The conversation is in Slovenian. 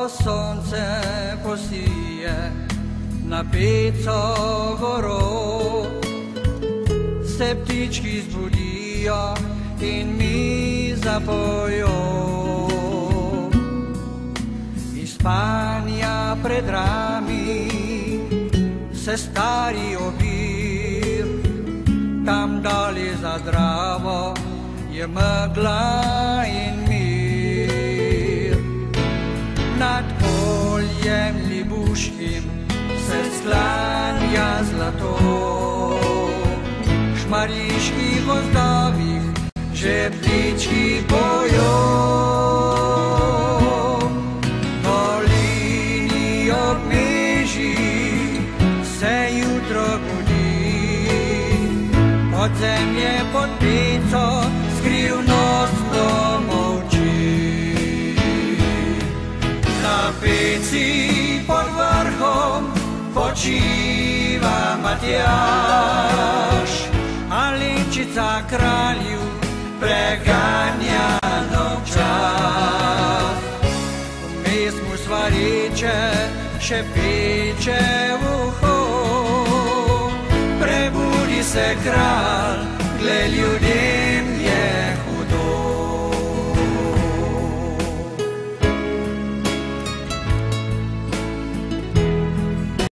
sonce posije na peco goro, se ptički zbudijo in mi zapojo. Iz spanja pred rami se stari ovir, tam dalje za Dravo je megla in mir. Nad poljem Libuškim se sklanja zlato, v šmarjiških gozdovih že ptički pojo. V dolini ob Meži se jutro budi, podzemlje pod peco skrivnostno molči. Na peci pod vrhom počiva Matjaž, Alenčica kralju preganja novčas. Vmes mu svareče šepeče v uho, prebudi se kralj, glej ljudje